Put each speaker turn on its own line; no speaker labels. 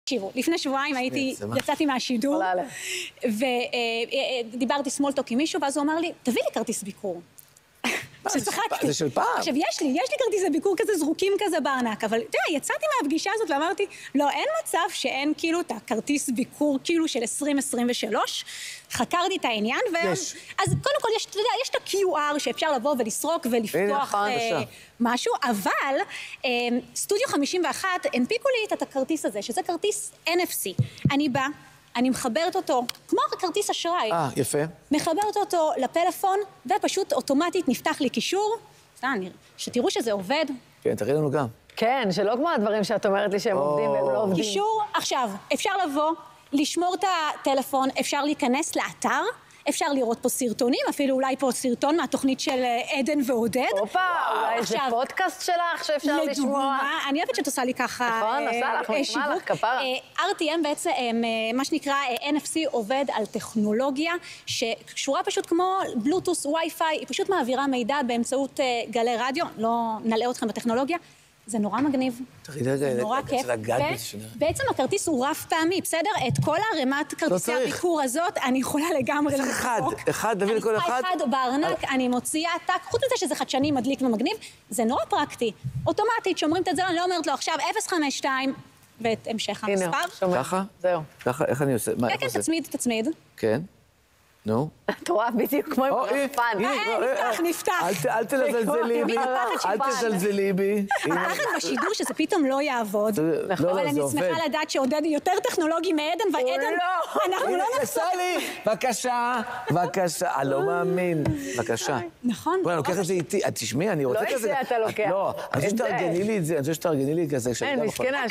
תקשיבו, לפני שבועיים יצאתי מהשידור, ודיברתי סמולטוק עם מישהו, ואז הוא אמר לי, תביא לי כרטיס ביקור.
זה של פעם.
עכשיו, יש לי כרטיסי ביקור כזה זרוקים כזה בארנק, אבל אתה יודע, יצאתי מהפגישה הזאת ואמרתי, לא, אין מצב שאין כאילו את הכרטיס ביקור כאילו של 2023, חקרתי את העניין, אז קודם כל, אתה יודע, יש את ה-QR שאפשר לבוא ולסרוק ולפתוח משהו, אבל סטודיו 51 הנפיקו לי את הכרטיס הזה, שזה כרטיס NFC. אני באה, אני מחברת אותו, כמו כרטיס אשראי.
יפה.
מחברת אותו לפלאפון, ופשוט אוטומטית נפתח לי קישור. שתראו שזה עובד.
כן, תראי לנו גם.
כן, שלא כמו הדברים שאת אומרת לי שהם עובדים והם לא עובדים.
קישור, עכשיו, אפשר לבוא, לשמור את הטלפון, אפשר להיכנס לאתר, אפשר לראות פה סרטונים, אפילו אולי פה סרטון מהתוכנית של עדן ועודד.
אופה, אולי זה פודקאסט שלך שאפשר לשמוע.
לדוגמה, אני אוהבת שאת עושה לי ככה
נכון, עושה לך, נשמע לך, כפרה.
RTM בעצם, מה שנקרא NFC, עובד על טכנולוגיה שקשורה פשוט כמו בלוטוס, וי-פיי, היא פשוט מעבירה מידע באמצעות גלי רדיו, לא נלאה אתכם בטכנולוגיה. זה נורא מגניב, זה נורא כיף, ובעצם הכרטיס הוא רב פעמי, בסדר? את כל הרמת כרטיסי הביקור הזאת, אני יכולה לגמרי
לזרוק. אחד, דוד לכל אחד?
אחד בארנק, אני מוציאה טק, חוץ מזה שזה חדשני, מדליק ומגניב, זה נורא פרקטי. אוטומטית, שומרים את זה, אני לא אומרת לו עכשיו 052, ואת המשך המספר.
ככה?
זהו.
ככה, איך אני עושה?
כן, תצמיד.
כן. נו.
את רואה בדיוק כמו עם רפן.
נפתח.
אל תזלזלי בי, אל תזלזלי בי.
פחד בשידור שזה פתאום לא יעבוד. אבל אני שמחה לדעת שעודד יותר טכנולוגי מעדן, ועדן, אנחנו לא נחזור.
בבקשה, בבקשה. אני לא מאמין. בבקשה.
נכון.
בואי, אני לוקח את זה איתי. תשמעי, אני רוצה כזה...
לא את זה אתה לוקח.
לא, אני רוצה שתארגני לי את זה, אני רוצה שתארגני לי כזה.
אין, מסכנה.